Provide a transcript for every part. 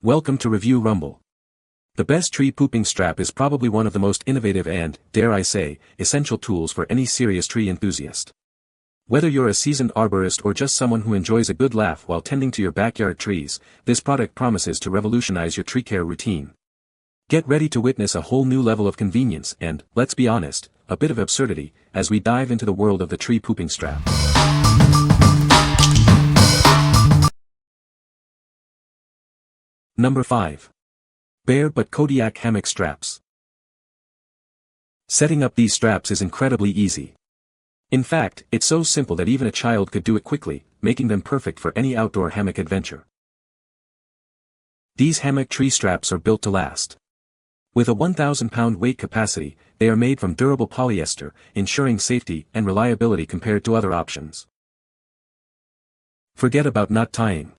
Welcome to Review Rumble. The best tree pooping strap is probably one of the most innovative and, dare I say, essential tools for any serious tree enthusiast. Whether you're a seasoned arborist or just someone who enjoys a good laugh while tending to your backyard trees, this product promises to revolutionize your tree care routine. Get ready to witness a whole new level of convenience and, let's be honest, a bit of absurdity, as we dive into the world of the tree pooping strap. Number 5. Bare but Kodiak Hammock Straps. Setting up these straps is incredibly easy. In fact, it's so simple that even a child could do it quickly, making them perfect for any outdoor hammock adventure. These hammock tree straps are built to last. With a 1,000-pound weight capacity, they are made from durable polyester, ensuring safety and reliability compared to other options. Forget about knot tying.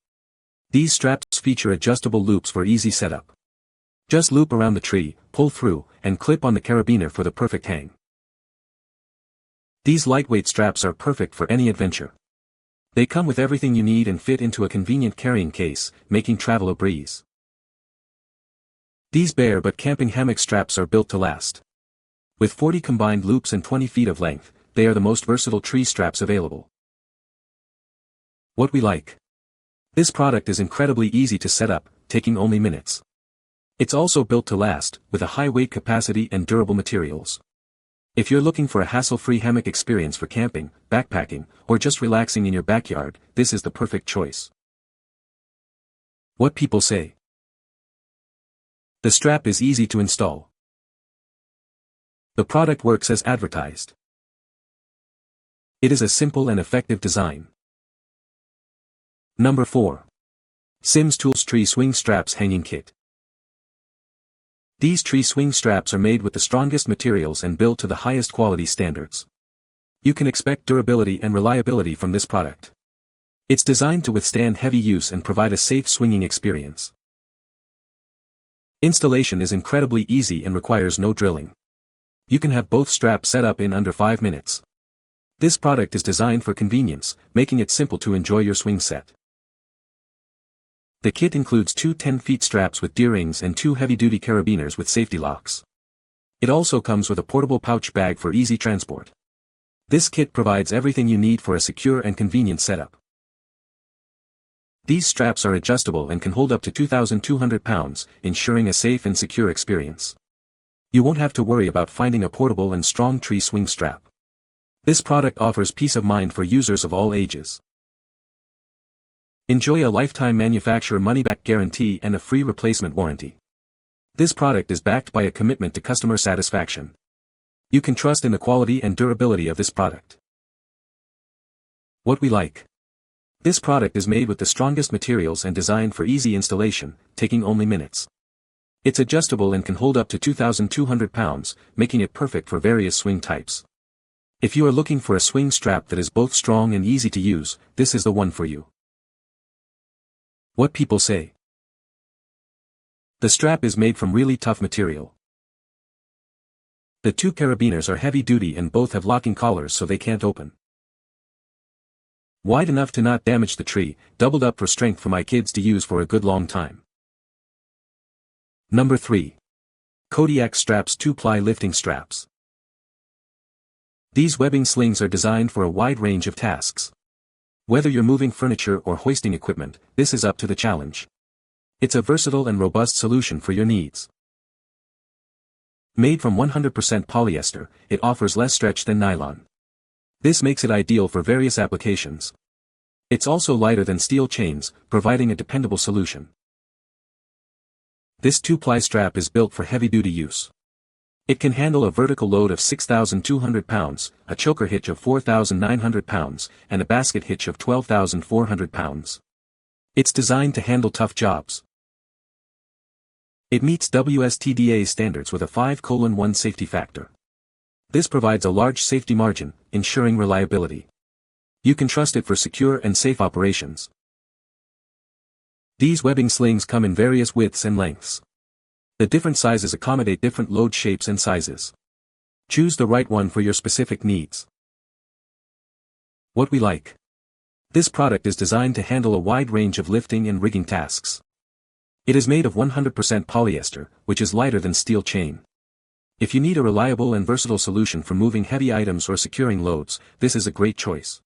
These straps feature adjustable loops for easy setup. Just loop around the tree, pull through, and clip on the carabiner for the perfect hang. These lightweight straps are perfect for any adventure. They come with everything you need and fit into a convenient carrying case, making travel a breeze. These bare but camping hammock straps are built to last. With 40 combined loops and 20 feet of length, they are the most versatile tree straps available. What we like. This product is incredibly easy to set up, taking only minutes. It's also built to last, with a high weight capacity and durable materials. If you're looking for a hassle-free hammock experience for camping, backpacking, or just relaxing in your backyard, this is the perfect choice. What people say. The strap is easy to install. The product works as advertised. It is a simple and effective design. Number 4. Sims Tools Tree Swing Straps Hanging Kit. These tree swing straps are made with the strongest materials and built to the highest quality standards. You can expect durability and reliability from this product. It's designed to withstand heavy use and provide a safe swinging experience. Installation is incredibly easy and requires no drilling. You can have both straps set up in under 5 minutes. This product is designed for convenience, making it simple to enjoy your swing set. The kit includes 2 10-feet straps with D-rings and 2 heavy-duty carabiners with safety locks. It also comes with a portable pouch bag for easy transport. This kit provides everything you need for a secure and convenient setup. These straps are adjustable and can hold up to 2,200 pounds, ensuring a safe and secure experience. You won't have to worry about finding a portable and strong tree swing strap. This product offers peace of mind for users of all ages. Enjoy a lifetime manufacturer money-back guarantee and a free replacement warranty. This product is backed by a commitment to customer satisfaction. You can trust in the quality and durability of this product. What we like. This product is made with the strongest materials and designed for easy installation, taking only minutes. It's adjustable and can hold up to 2,200 pounds, making it perfect for various swing types. If you are looking for a swing strap that is both strong and easy to use, this is the one for you. What people say. The strap is made from really tough material. The 2 carabiners are heavy-duty and both have locking collars so they can't open. Wide enough to not damage the tree, doubled up for strength for my kids to use for a good long time. Number 3. Kodiak Straps 2-ply Lifting Straps. These webbing slings are designed for a wide range of tasks. Whether you're moving furniture or hoisting equipment, this is up to the challenge. It's a versatile and robust solution for your needs. Made from 100% polyester, it offers less stretch than nylon. This makes it ideal for various applications. It's also lighter than steel chains, providing a dependable solution. This 2-ply strap is built for heavy-duty use. It can handle a vertical load of 6,200 pounds, a choker hitch of 4,900 pounds, and a basket hitch of 12,400 pounds. It's designed to handle tough jobs. It meets WSTDA standards with a 5:1 safety factor. This provides a large safety margin, ensuring reliability. You can trust it for secure and safe operations. These webbing slings come in various widths and lengths. The different sizes accommodate different load shapes and sizes. Choose the right one for your specific needs. What we like. This product is designed to handle a wide range of lifting and rigging tasks. It is made of 100% polyester, which is lighter than steel chain. If you need a reliable and versatile solution for moving heavy items or securing loads, this is a great choice.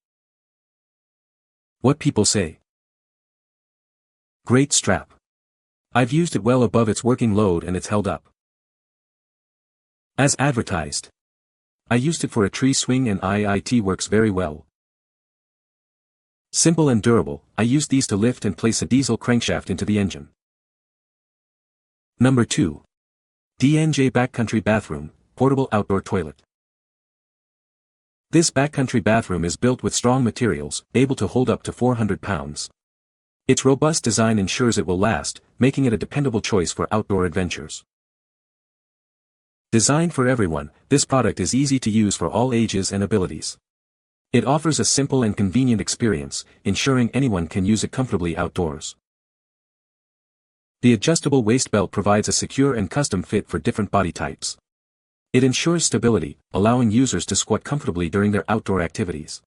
What people say. Great strap. I've used it well above its working load and it's held up. As advertised. I used it for a tree swing and it works very well. Simple and durable, I used these to lift and place a diesel crankshaft into the engine. Number 2. DNJ Backcountry Bathroom, Portable Outdoor Toilet. This backcountry bathroom is built with strong materials, able to hold up to 400 pounds. Its robust design ensures it will last, making it a dependable choice for outdoor adventures. Designed for everyone, this product is easy to use for all ages and abilities. It offers a simple and convenient experience, ensuring anyone can use it comfortably outdoors. The adjustable waist belt provides a secure and custom fit for different body types. It ensures stability, allowing users to squat comfortably during their outdoor activities.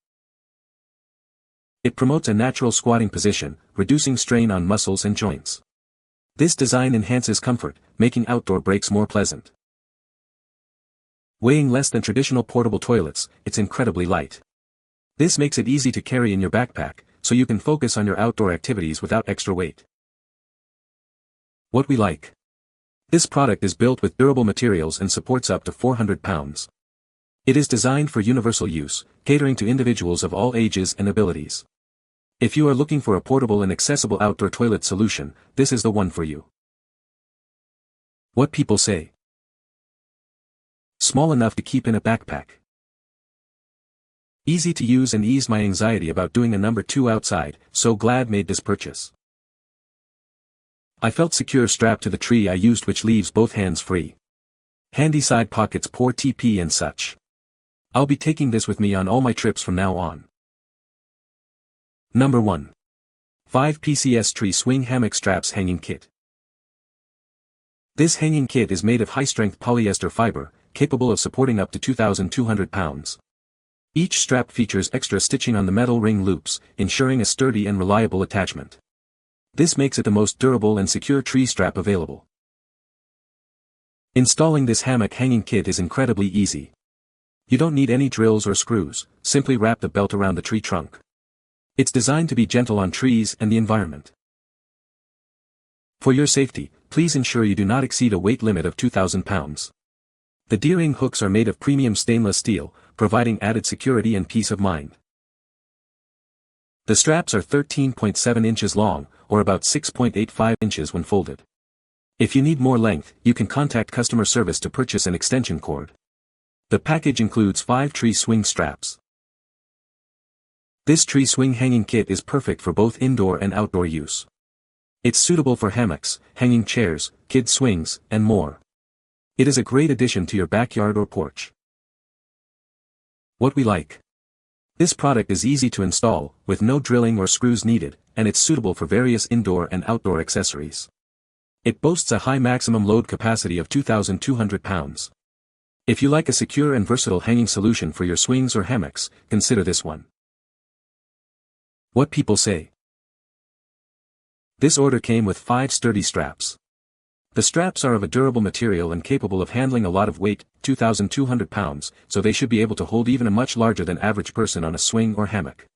It promotes a natural squatting position, reducing strain on muscles and joints. This design enhances comfort, making outdoor breaks more pleasant. Weighing less than traditional portable toilets, it's incredibly light. This makes it easy to carry in your backpack, so you can focus on your outdoor activities without extra weight. What we like. This product is built with durable materials and supports up to 400 pounds. It is designed for universal use, catering to individuals of all ages and abilities. If you are looking for a portable and accessible outdoor toilet solution, this is the one for you. What people say. Small enough to keep in a backpack. Easy to use and eased my anxiety about doing a number 2 outside, so glad made this purchase. I felt secure strapped to the tree I used, which leaves both hands free. Handy side pockets pour TP and such. I'll be taking this with me on all my trips from now on. Number 1. 5 PCS Tree Swing Hammock Straps Hanging Kit. This hanging kit is made of high-strength polyester fiber, capable of supporting up to 2,200 pounds. Each strap features extra stitching on the metal ring loops, ensuring a sturdy and reliable attachment. This makes it the most durable and secure tree strap available. Installing this hammock hanging kit is incredibly easy. You don't need any drills or screws, simply wrap the belt around the tree trunk. It's designed to be gentle on trees and the environment. For your safety, please ensure you do not exceed a weight limit of 2,000 pounds. The D-ring hooks are made of premium stainless steel, providing added security and peace of mind. The straps are 13.7 inches long, or about 6.85 inches when folded. If you need more length, you can contact customer service to purchase an extension cord. The package includes 5 tree swing straps. This tree swing hanging kit is perfect for both indoor and outdoor use. It's suitable for hammocks, hanging chairs, kid swings, and more. It is a great addition to your backyard or porch. What we like. This product is easy to install, with no drilling or screws needed, and it's suitable for various indoor and outdoor accessories. It boasts a high maximum load capacity of 2,200 pounds. If you like a secure and versatile hanging solution for your swings or hammocks, consider this one. What people say. This order came with 5 sturdy straps. The straps are of a durable material and capable of handling a lot of weight, 2,200 pounds, so they should be able to hold even a much larger than average person on a swing or hammock.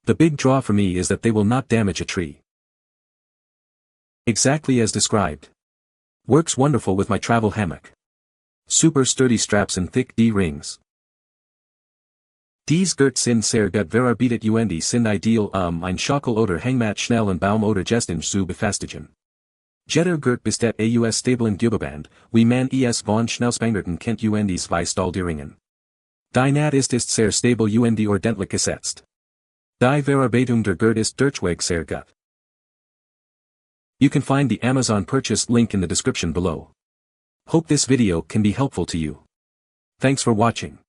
The big draw for me is that they will not damage a tree. Exactly as described. Works wonderful with my travel hammock. Super sturdy straps and thick D-rings. Dies Gert sind sehr gut verarbeitet und sind ideal ein Schockel oder Hängmatt schnell und Baum oder Gestern zu befestigen. Jeder Gert bestet aus stablen Gubeband, wie man es von Schnellspangerten kennt und zwei Stahlderingen. Die Naht ist sehr stabil und ordentlich gesetzt. Die Verarbeitung der Gert ist durchweg sehr gut. You can find the Amazon purchase link in the description below. Hope this video can be helpful to you. Thanks for watching.